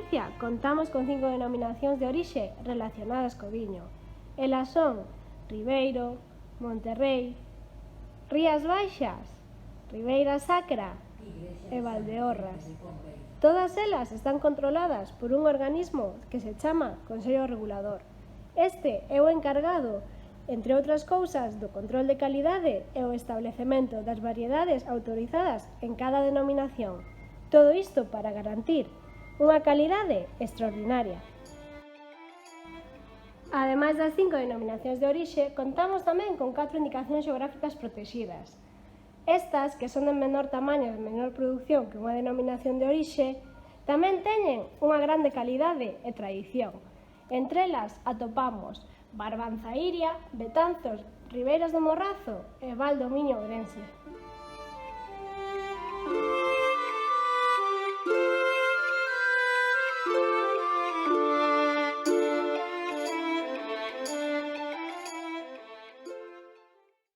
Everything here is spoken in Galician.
Galicia contamos con 5 denominacións de orixe relacionadas co viño. Elas son Ribeiro, Monterrei, Rías Baixas, Ribeira Sacra e Valdeorras. Todas elas están controladas por un organismo que se chama Consello Regulador. Este é o encargado, entre outras cousas, do control de calidade e o establecemento das variedades autorizadas en cada denominación. Todo isto para garantir unha calidade extraordinaria. Ademais das 5 denominacións de orixe, contamos tamén con 4 indicacións xeográficas protexidas. Estas, que son de menor tamaño e de menor produción que unha denominación de orixe, tamén teñen unha grande calidade e tradición. Entre elas atopamos Barbanza Iria, Betanzos, Ribeiras do Morrazo e Val do Miño Ourense.